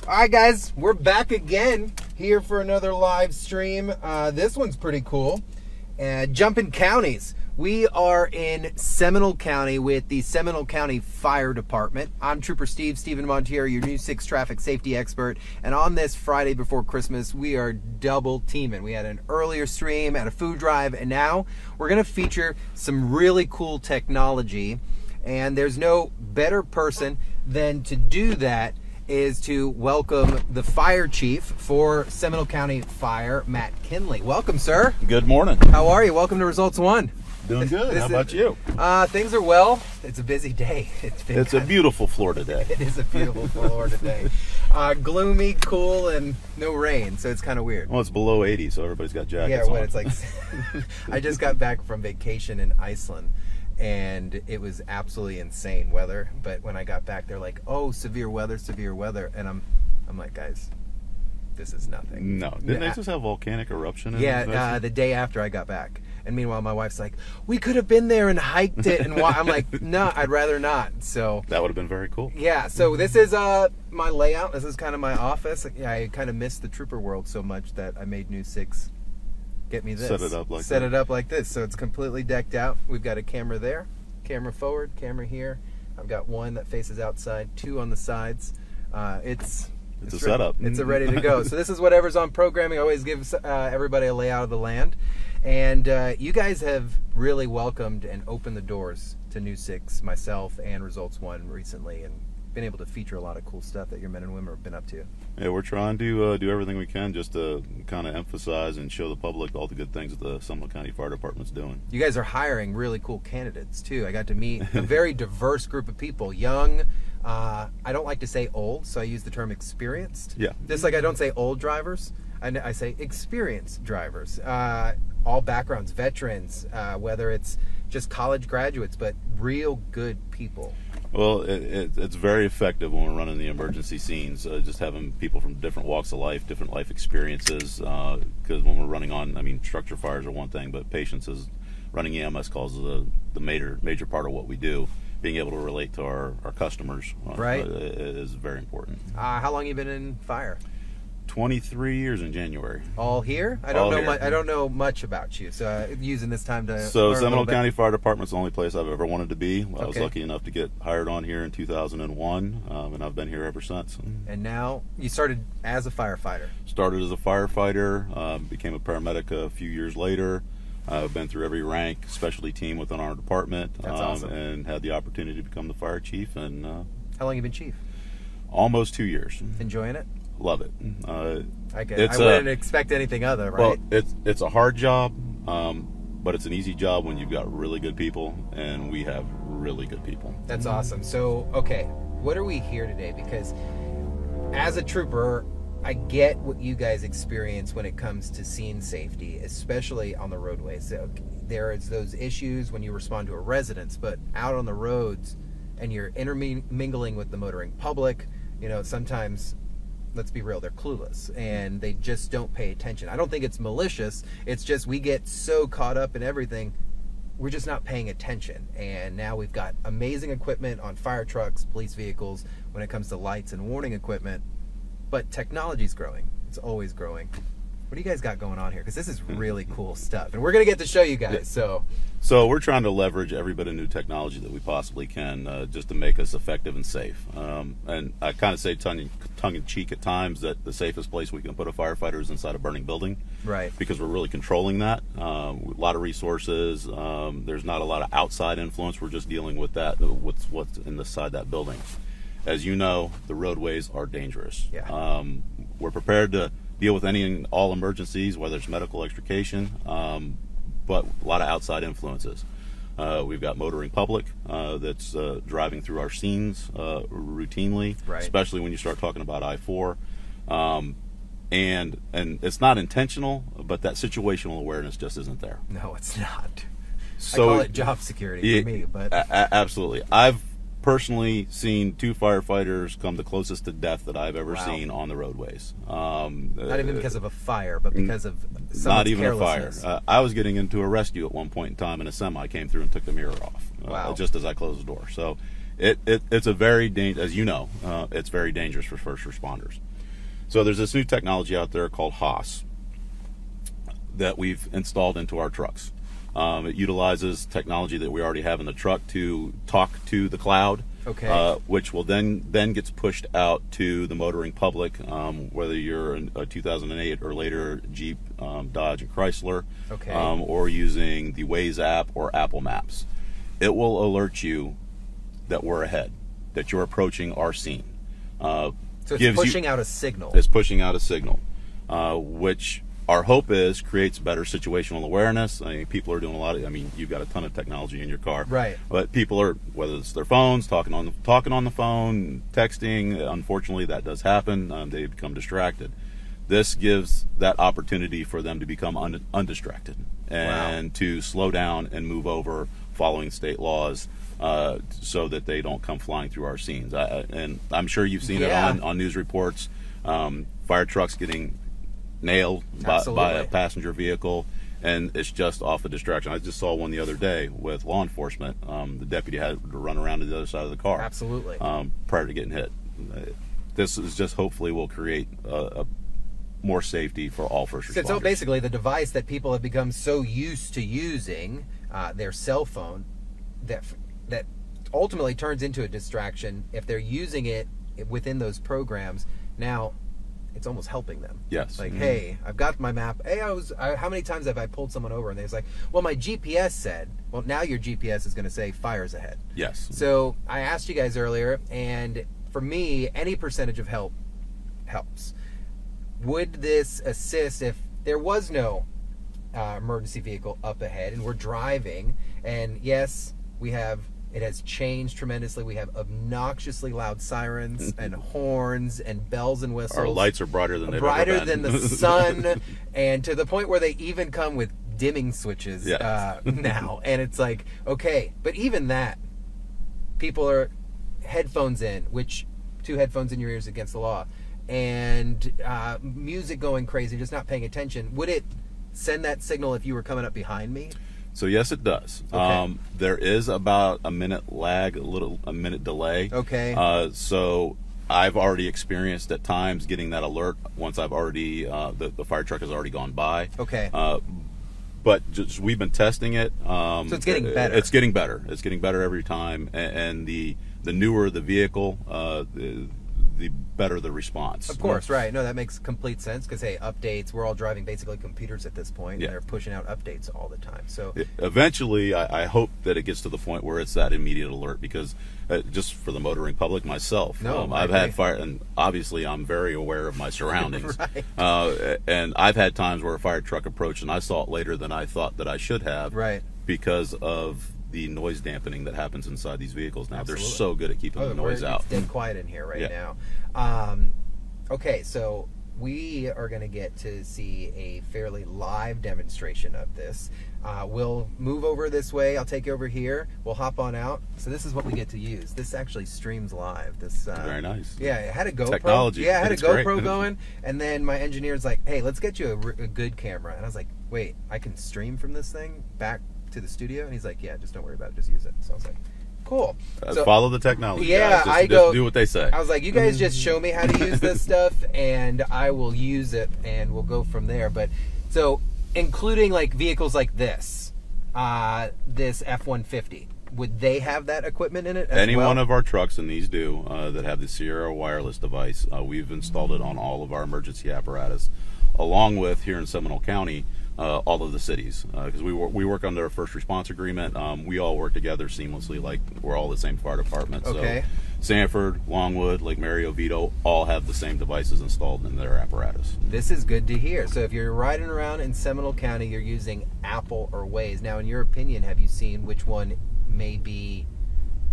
All right, guys, we're back again here for another live stream. This one's pretty cool. Jumping counties. We are in Seminole County with the Seminole County Fire Department. I'm Trooper Stephen Montier, your News 6 traffic safety expert. And on this Friday before Christmas, we are double teaming. We had an earlier stream at a food drive, and now we're going to feature some really cool technology. And there's no better person than to do that is to welcome the fire chief for Seminole County Fire, Matt Kinley. Welcome, sir. Good morning. How are you? Welcome to Results One. Doing good. How about you? Things are well. It's a busy day. It's a beautiful Florida day. It is a beautiful Florida day. Gloomy, cool, and no rain, so it's kind of weird. Well, it's below 80, so everybody's got jackets yeah, on. what it's like. I just got back from vacation in Iceland, and it was absolutely insane weather. But when I got back, they're like, "Oh, severe weather," and I'm like, guys, this is nothing. No, didn't they just have volcanic eruption? Yeah, the day after I got back. And meanwhile, my wife's like, "We could have been there and hiked it." And I'm like, "No, I'd rather not." So that would have been very cool. Yeah. So this is my layout. This is kind of my office. I kind of missed the trooper world so much that I made News 6 get me this. Set it up like this. So it's completely decked out. We've got a camera there, camera forward, camera here. I've got one that faces outside, two on the sides. It's a setup. It's ready to go. So this is whatever's on programming. I always give everybody a layout of the land. And you guys have really welcomed and opened the doors to News 6, myself, and Results One recently, and been able to feature a lot of cool stuff that your men and women have been up to. Yeah, we're trying to do everything we can just to kind of emphasize and show the public all the good things that the Seminole County Fire Department's doing. You guys are hiring really cool candidates, too. I got to meet a very diverse group of people, young. I don't like to say old, so I use the term experienced. Yeah. Just like I don't say old drivers, I say experienced drivers. All backgrounds, veterans, whether it's just college graduates, but real good people. Well, it's very effective when we're running the emergency scenes, just having people from different walks of life, different life experiences, because when we're running on, structure fires are one thing, but patients is running EMS calls is the major part of what we do. Being able to relate to our customers right. Is very important. How long have you been in fire? 23 years in January. All here? I don't know much about you, so using this time to So Seminole County Fire Department's the only place I've ever wanted to be. I was lucky enough to get hired on here in 2001, and I've been here ever since. And now you started as a firefighter. Started as a firefighter, became a paramedic a few years later. I've been through every rank, specialty team within our department. That's awesome. And had the opportunity to become the fire chief. And how long have you been chief? Almost 2 years. Enjoying it? Love it. I wouldn't expect anything other, right? Well, it's a hard job, but it's an easy job when you've got really good people, and we have really good people. That's awesome. So, okay, what are we here today? Because as a trooper, I get what you guys experience when it comes to scene safety, especially on the roadways. So there is those issues when you respond to a residence, but out on the roads and you're intermingling with the motoring public, sometimes, let's be real, they're clueless and they just don't pay attention. I don't think it's malicious. It's just we get so caught up in everything, we're just not paying attention. And now we've got amazing equipment on fire trucks, police vehicles, when it comes to lights and warning equipment. But technology's growing. It's always growing. What do you guys got going on here? Because this is really cool stuff. And we're going to get to show you guys. So we're trying to leverage every bit of new technology that we possibly can just to make us effective and safe. And I kind of say tongue-in-cheek at times that the safest place we can put a firefighter is inside a burning building. Right. Because we're really controlling that. A lot of resources. There's not a lot of outside influence. We're just dealing with that, what's inside that building. As you know, the roadways are dangerous. Yeah. We're prepared to deal with any and all emergencies, whether it's medical extrication, but a lot of outside influences. We've got motoring public that's driving through our scenes routinely, right. Especially when you start talking about I-4. And it's not intentional, but that situational awareness just isn't there. No, it's not. So, I call it job security for me. But absolutely. I've personally seen 2 firefighters come the closest to death that I've ever seen on the roadways. Not even because of a fire, but because of someone's not even a carelessness. fire. I was getting into a rescue at one point in time, and a semi came through and took the mirror off. Wow. Just as I closed the door. So It's a very as you know, it's very dangerous for first responders. So there's this new technology out there called HOS that we've installed into our trucks. It utilizes technology that we already have in the truck to talk to the cloud, which will then gets pushed out to the motoring public, whether you're a 2008 or later Jeep, Dodge, and Chrysler, or using the Waze app or Apple Maps. It will alert you that we're ahead, that you're approaching our scene. So it's pushing out a signal. It's pushing out a signal, which our hope is creates better situational awareness. I mean, people are doing a lot of, I mean, you've got a ton of technology in your car. Right. But people are, whether it's their phones, talking on the phone, texting, unfortunately that does happen. They become distracted. This gives that opportunity for them to become undistracted and to slow down and move over following state laws, so that they don't come flying through our scenes. And I'm sure you've seen it on news reports, fire trucks getting nailed by a passenger vehicle, and it's just off a distraction. I just saw one the other day with law enforcement. The deputy had to run around to the other side of the car. Absolutely. Prior to getting hit. This is just hopefully will create a more safety for all first responders. So basically the device that people have become so used to using, their cell phone, that ultimately turns into a distraction. If they're using it within those programs, now it's almost helping them. Yes. Like, hey, I've got my map. Hey, how many times have I pulled someone over and they was like, well, my GPS said, well, now your GPS is going to say fire's ahead. Yes. So I asked you guys earlier, and for me, any percentage of help helps. Would this assist if there was no emergency vehicle up ahead and we're driving, and yes, it has changed tremendously. We have obnoxiously loud sirens and horns and bells and whistles. Our lights are brighter than they've ever been. Brighter than the sun, and to the point where they even come with dimming switches now. And it's like, okay, but even that, people are headphones in, which 2 headphones in your ears against the law, and music going crazy, just not paying attention. Would it send that signal if you were coming up behind me? So yes, it does. Okay. There is about a minute lag, a minute delay. Okay. So I've already experienced at times getting that alert once I've already the fire truck has already gone by. Okay. But just, we've been testing it. So it's getting better. It's getting better. It's getting better every time. And the newer the vehicle, the better the response. Of course, right. No, that makes complete sense because, hey, updates, we're all driving basically computers at this point, and they're pushing out updates all the time. So eventually, I hope that it gets to the point where it's that immediate alert, because just for the motoring public, myself, I've had fire, and obviously I'm very aware of my surroundings. Right. And I've had times where a fire truck approached and I saw it later than I thought that I should have. Right. Because of the noise dampening that happens inside these vehicles now. Absolutely. They're so good at keeping the noise out. It's dead quiet in here right now. Okay, so we are going to get to see a fairly live demonstration of this. We'll move over this way. I'll take you over here. We'll hop on out. So this is what we get to use. This actually streams live. This very nice. Yeah, it had a GoPro. Technology. Yeah, I had a GoPro great. going, and then my engineer's like, "Hey, let's get you a good camera." And I was like, "Wait, I can stream from this thing back to the studio?" And he's like, "Yeah, just don't worry about it. Just use it." So I was like, cool. So, follow the technology. Yeah, guys. Just do what they say. I was like, you guys just show me how to use this stuff, and I will use it, and we'll go from there. But so, including like vehicles like this F-150, would they have that equipment in it? Any one of our trucks, and these do, that have the Sierra wireless device, we've installed it on all of our emergency apparatus, along with here in Seminole County. All of the cities, because we work under a first response agreement. We all work together seamlessly, like we're all the same fire department. Okay. So Sanford, Longwood, Lake Mary, Oviedo, all have the same devices installed in their apparatus. This is good to hear. So if you're riding around in Seminole County, you're using Apple or Waze. Now, in your opinion, have you seen which one may be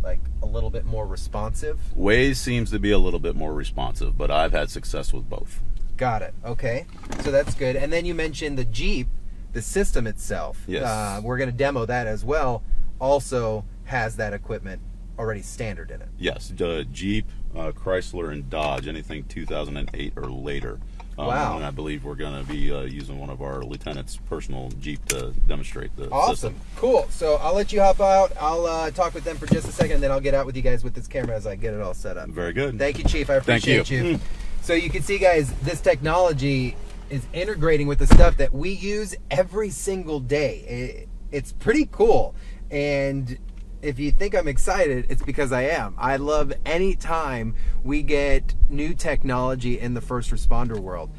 like a little bit more responsive? Waze seems to be a little bit more responsive, but I've had success with both. Got it. Okay. So that's good. And then you mentioned the Jeep, the system itself. Yes. We're going to demo that as well. Also has that equipment already standard in it. Yes. Jeep, Chrysler and Dodge, anything 2008 or later. Wow. And I believe we're going to be using one of our lieutenant's personal Jeep to demonstrate the Awesome. system. Cool. So I'll let you hop out. I'll talk with them for just a second, and then I'll get out with you guys with this camera as I get it all set up. Very good. Thank you, Chief. I appreciate you. So you can see, guys, this technology is integrating with the stuff that we use every single day. It's pretty cool. And if you think I'm excited, it's because I am. I love any time we get new technology in the first responder world.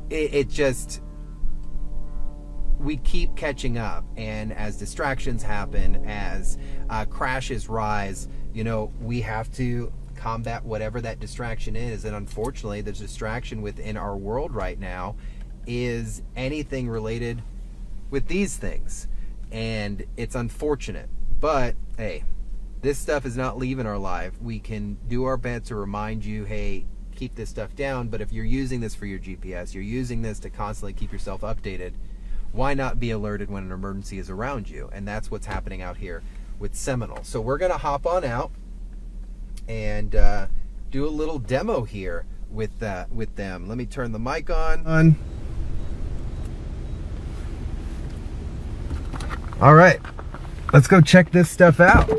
It just, we keep catching up, and as distractions happen, as crashes rise, you know, we have to combat whatever that distraction is. And unfortunately, the distraction within our world right now is anything related with these things, and it's unfortunate. But hey, this stuff is not leaving our life. We can do our best to remind you, hey, keep this stuff down. But if you're using this for your GPS, you're using this to constantly keep yourself updated, why not be alerted when an emergency is around you? And that's what's happening out here with Seminole. So we're gonna hop on out and do a little demo here with them. Let me turn the mic on. All right. Let's go check this stuff out.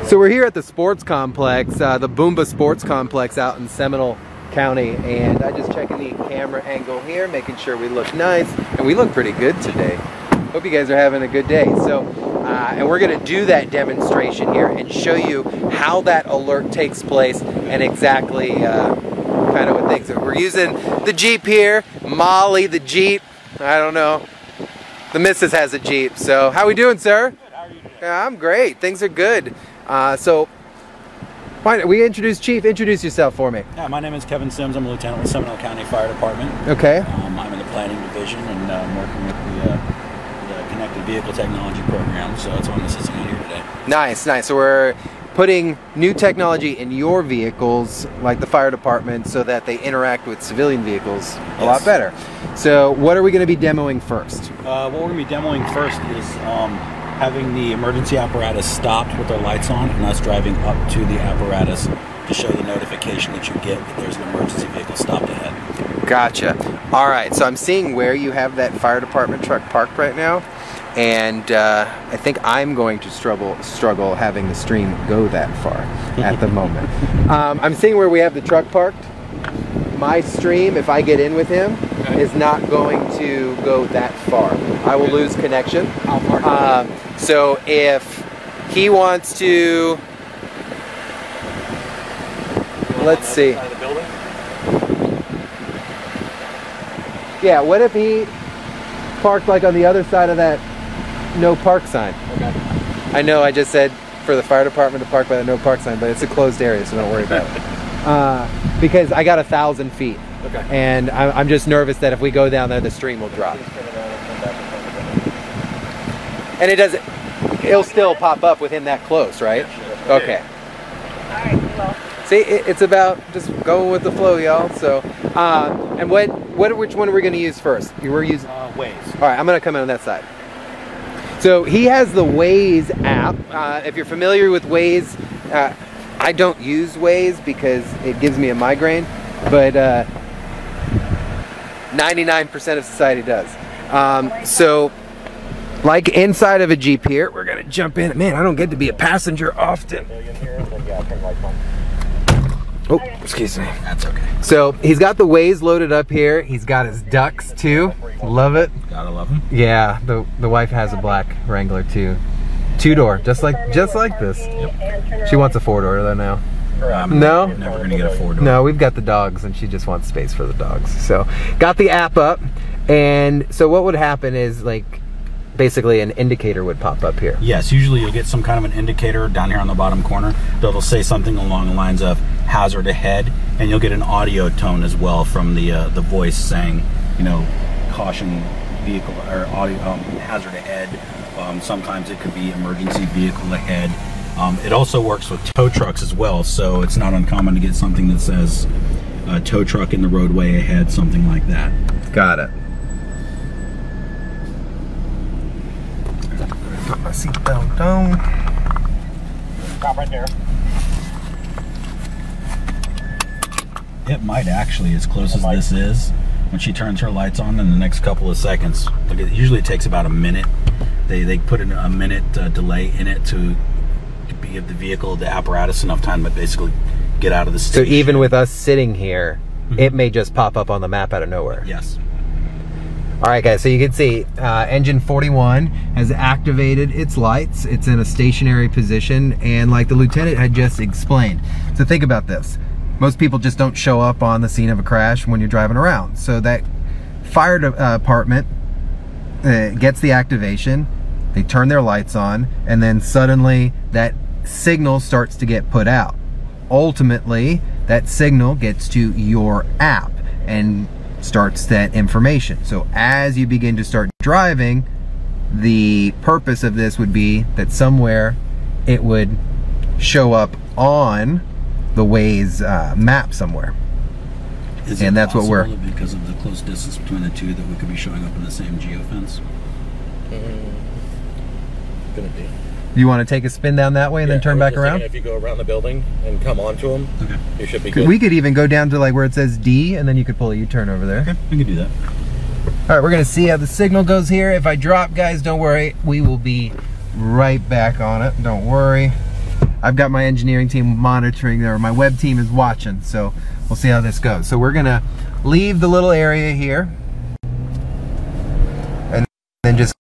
So we're here at the sports complex, the Boomba Sports Complex out in Seminole County, and I just checking the camera angle here, making sure we look nice, and we look pretty good today. Hope you guys are having a good day. So, and we're gonna do that demonstration here and show you how that alert takes place and exactly kind of what things. We're using the Jeep here, Molly the Jeep. I don't know. The missus has a Jeep. So how we doing, sir? Good. How are you doing? Yeah, I'm great. Things are good. So why don't we introduce Chief? Introduce yourself for me. Yeah, my name is Kevin Sims. I'm a lieutenant with Seminole County Fire Department. Okay. I'm in the planning division, and I'm working with the connected vehicle technology program. So that's why I'm assisting you here today. Nice, nice. So we're putting new technology in your vehicles, like the fire department, so that they interact with civilian vehicles a lot better. So what are we going to be demoing first? What we're going to be demoing first is having the emergency apparatus stopped with their lights on, and us driving up to the apparatus to show the notification that you get that there's an emergency vehicle stopped ahead. Gotcha. All right, so I'm seeing where you have that fire department truck parked right now, and I think I'm going to struggle having the stream go that far at the moment. I'm seeing where we have the truck parked. My stream, if I get in with him, is not going to go that far. I will lose connection. How far? So if he wants to, let's see. Side of the building? Yeah, what if he parked like on the other side of that no park sign? Okay. I know I just said for the fire department to park by the no park sign, but it's a closed area, so don't worry about it. Because I got 1,000 feet. Okay. And I'm just nervous that if we go down there, the stream will drop. And it doesn't, it'll still pop up with him that close, right? Okay. Alright, well. See, it's about just going with the flow, y'all. So, and which one are we going to use first? We're using Waze. All right, I'm going to come in on that side. So he has the Waze app. If you're familiar with Waze, I don't use Waze because it gives me a migraine, but 99% of society does. So, like inside of a Jeep here, we're going to jump in. Man, I don't get to be a passenger often. Oh, excuse me. That's okay. So he's got the Waze loaded up here. He's got his ducks too. Love it. Gotta love them. Yeah, the wife has a black Wrangler too. 2-door, just like this. Yep. She wants a 4-door though now. No? No? Never gonna get a 4-door. No, we've got the dogs and she just wants space for the dogs. So got the app up, and so what would happen is like basically an indicator would pop up here. Yes, usually you'll get some kind of an indicator down here on the bottom corner that'll say something along the lines of hazard ahead, and you'll get an audio tone as well from the voice saying, you know, caution vehicle or audio hazard ahead. Sometimes it could be emergency vehicle ahead. It also works with tow trucks as well, so it's not uncommon to get something that says tow truck in the roadway ahead, something like that. Got it. Put my seatbelt on. Stop right there. It might actually, as close as this is, when she turns her lights on in the next couple of seconds. Like it usually takes about a minute. They put in a minute delay in it to give the vehicle, the apparatus, enough time to basically get out of the station. So even with us sitting here, it may just pop up on the map out of nowhere. Yes. All right, guys, so you can see engine 41 has activated its lights. It's in a stationary position, and like the lieutenant had just explained. So think about this. Most people just don't show up on the scene of a crash when you're driving around. So that fire department gets the activation, they turn their lights on, and then suddenly that signal starts to get put out. Ultimately, that signal gets to your app and starts that information. So as you begin to start driving, the purpose of this would be that somewhere it would show up on the Waze map somewhere. And that's what we're, because of the close distance between the two, that we could be showing up in the same geofence. Gonna be. you want to take a spin down that way and then turn back around? If you go around the building and come onto them, okay, you should be good. We could even go down to like where it says D, and then you could pull a U-turn over there. Okay, we can do that. All right, we're gonna see how the signal goes here. If I drop, guys, don't worry, we will be right back on it. Don't worry. I've got my engineering team monitoring there. My web team is watching, so we'll see how this goes. So we're gonna leave the little area here and then just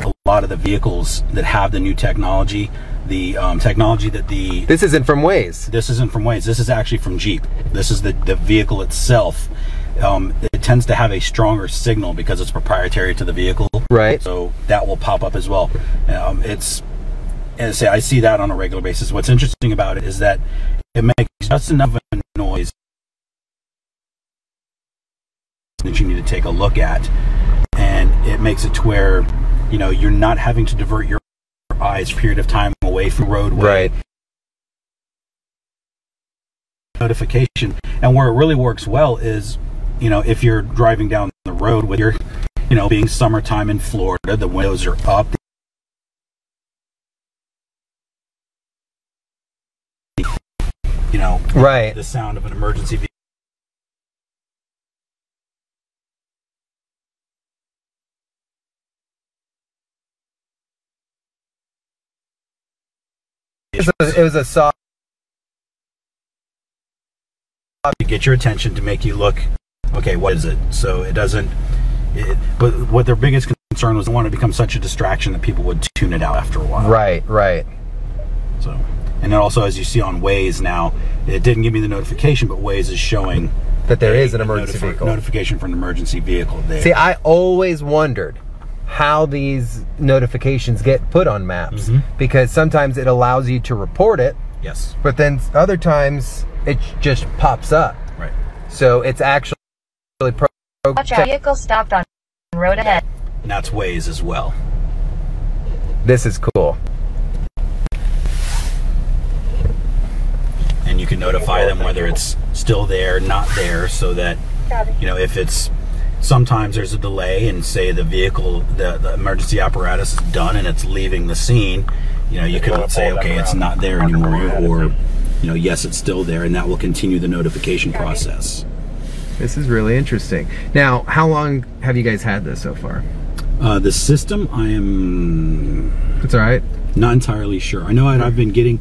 a lot of the vehicles that have the new technology, the technology that the... This isn't from Waze. This isn't from Waze. This is actually from Jeep. This is the vehicle itself. It tends to have a stronger signal because it's proprietary to the vehicle. Right. So that will pop up as well. It's, as I say, I see that on a regular basis. What's interesting about it is that it makes just enough of a noise that you need to take a look at, and it makes it to where, you know, you're not having to divert your eyes for a period of time away from roadway. Right. Notification. And where it really works well is, you know, if you're driving down the road with your, you know, being summertime in Florida, the windows are up, you know, right, the sound of an emergency vehicle. It was a soft to get your attention, to make you look, okay, what is it? So it doesn't, but what their biggest concern was, they want to become such a distraction that people would tune it out after a while. Right, right. So, and then also, as you see on Waze now, it didn't give me the notification, but Waze is showing that there is an emergency vehicle. Notification for an emergency vehicle there. See, I always wondered how these notifications get put on maps, because sometimes it allows you to report it. Yes. But then other times it just pops up. Right. So it's actually Watch out, vehicle stopped on road ahead. And that's Waze as well. This is cool. And you can notify them whether it's still there, not there, so that, you know, if it's, sometimes there's a delay and say the vehicle, the emergency apparatus is done and it's leaving the scene, you know, you can say, okay, it's not there anymore, or, you know, yes, it's still there, and that will continue the notification process. This is really interesting. Now, how long have you guys had this so far? The system, I am... It's all right. Not entirely sure. I know I've been getting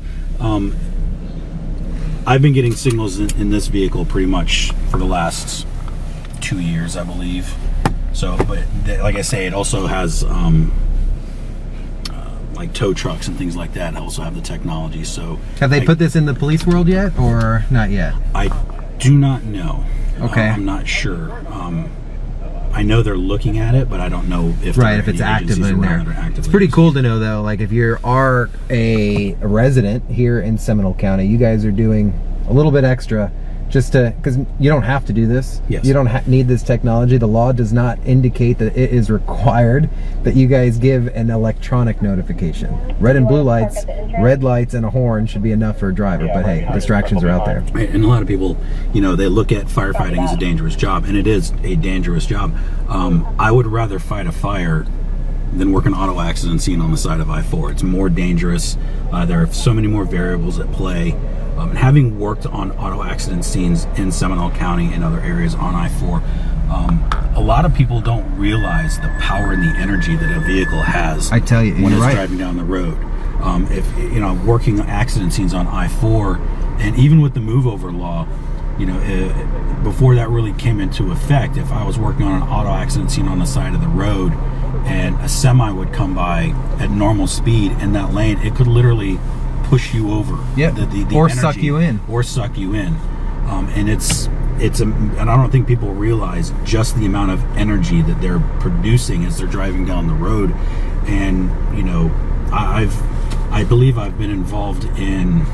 signals in this vehicle pretty much for the last 2 years, I believe. So, but like I say, it also has like tow trucks and things like that also have the technology. So, have they put this in the police world yet, or not yet? I do not know. Okay, I'm not sure. I know they're looking at it, but I don't know if if it's active in there. It's pretty cool to know though. Like if you are a resident here in Seminole County, you guys are doing a little bit extra, just to, because you don't have to do this. Yes. You don't need this technology. The law does not indicate that it is required that you guys give an electronic notification. Red and blue lights, red lights and a horn should be enough for a driver, but hey, distractions are out there. And a lot of people, you know, they look at firefighting as a dangerous job, and it is a dangerous job. I would rather fight a fire than work an auto accident scene on the side of I-4. It's more dangerous. There are so many more variables at play. And having worked on auto accident scenes in Seminole County and other areas on I-4, a lot of people don't realize the power and the energy that a vehicle has. I tell you, when it's right. driving down the road. If you know, working accident scenes on I-4, and even with the move over law, you know, before that really came into effect, if I was working on an auto accident scene on the side of the road and a semi would come by at normal speed in that lane, it could literally push you over. Yeah, or energy, suck you in. Or suck you in. And and I don't think people realize just the amount of energy that they're producing as they're driving down the road. And, you know, I believe I've been involved in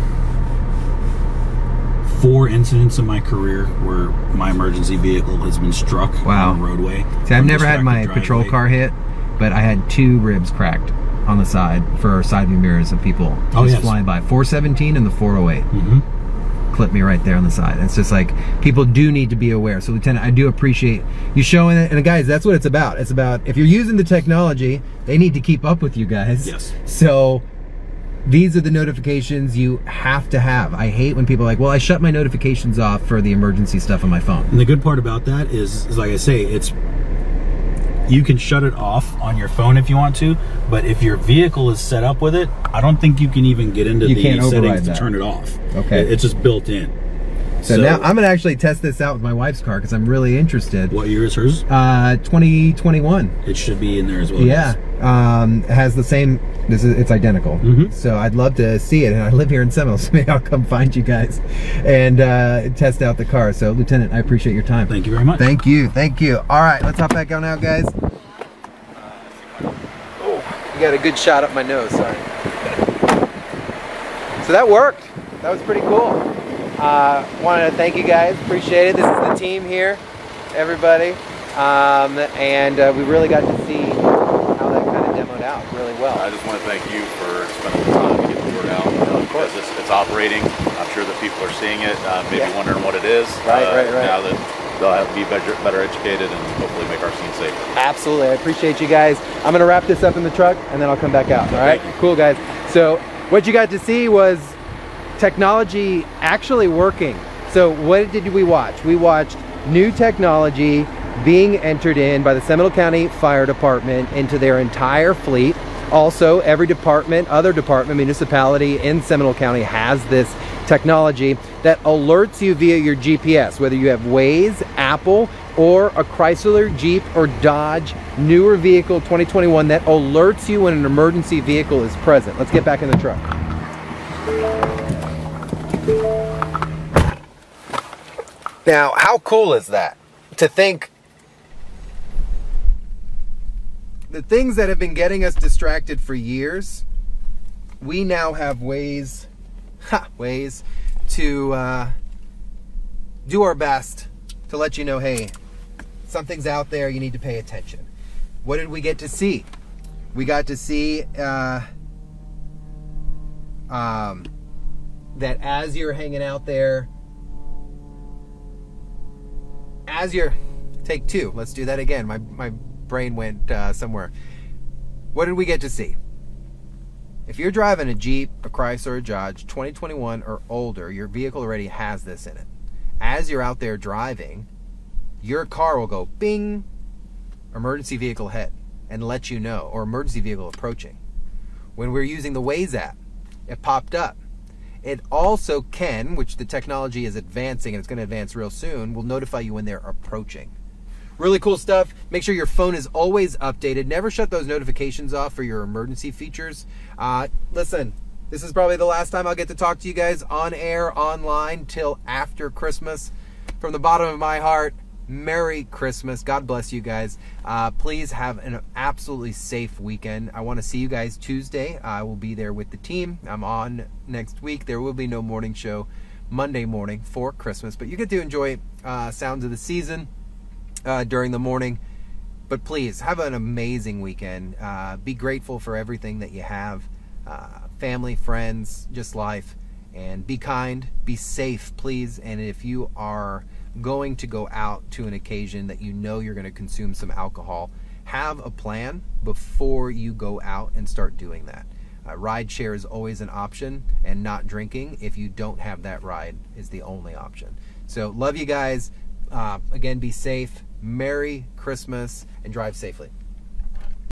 4 incidents in my career where my emergency vehicle has been struck on the roadway. See, I've never had my patrol car hit, but I had 2 ribs cracked on the side for side view mirrors of people just flying by. 417 and the 408 clipped me right there on the side. It's just like, people do need to be aware. So Lieutenant, I do appreciate you showing it. And guys, that's what it's about. It's about, if you're using the technology, they need to keep up with you guys. Yes. So these are the notifications you have to have. I hate when people are like, well, I shut my notifications off for the emergency stuff on my phone. And the good part about that is like I say, you can shut it off on your phone if you want to, but if your vehicle is set up with it, I don't think you can even get into the settings to turn it off. Okay. It's just built in. So now I'm gonna actually test this out with my wife's car because I'm really interested. What year is hers? 2021. It should be in there as well. Yeah, it has the same. It's identical. So I'd love to see it, and I live here in Seminole, so maybe I'll come find you guys and test out the car. So Lieutenant, I appreciate your time. Thank you very much. Thank you, thank you. All right, let's hop back on now, guys. Oh, you got a good shot up my nose. Sorry. So that worked. That was pretty cool. Wanted to thank you guys. Appreciate it. This is the team here, everybody, and we really got to see how that kind of demoed out really well. I just want to thank you for spending the time to get the word out. Of course. Because it's operating. I'm sure that people are seeing it, maybe wondering what it is. Right. Now that they'll have to be better educated and hopefully make our scene safer. Absolutely. I appreciate you guys. I'm going to wrap this up in the truck and then I'll come back out. All right? Cool, guys. So what you got to see was technology actually working. So what did we watch? We watched new technology being entered in by the Seminole County Fire Department into their entire fleet. Also, every department, other department, municipality in Seminole County has this technology that alerts you via your GPS, whether you have Waze, Apple, or a Chrysler, Jeep, or Dodge newer vehicle 2021 that alerts you when an emergency vehicle is present. Let's get back in the truck. Now, how cool is that? To think the things that have been getting us distracted for years, we now have ways to do our best to let you know, hey, something's out there, you need to pay attention. What did we get to see? We got to see that as you're hanging out there, as you're, take 2, let's do that again. My brain went somewhere. What did we get to see? If you're driving a Jeep, a Chrysler, a Dodge, 2021 or older, your vehicle already has this in it. As you're out there driving, your car will go bing, emergency vehicle ahead, and let you know, or emergency vehicle approaching. When we're using the Waze app, it popped up. It also can, which the technology is advancing and it's going to advance real soon, will notify you when they're approaching. Really cool stuff. Make sure your phone is always updated. Never shut those notifications off for your emergency features. Listen, this is probably the last time I'll get to talk to you guys on air, online, till after Christmas. From the bottom of my heart, Merry Christmas. God bless you guys. Please have an absolutely safe weekend. I want to see you guys Tuesday. I will be there with the team. I'm on next week. There will be no morning show Monday morning for Christmas, but you get to enjoy sounds of the season during the morning. But please have an amazing weekend. Be grateful for everything that you have. Family, friends, just life. And be kind, be safe, please. And if you are going to go out to an occasion that you know you're going to consume some alcohol, have a plan before you go out and start doing that. Ride share is always an option, and not drinking, if you don't have that ride, is the only option. So love you guys. Again, be safe. Merry Christmas and drive safely.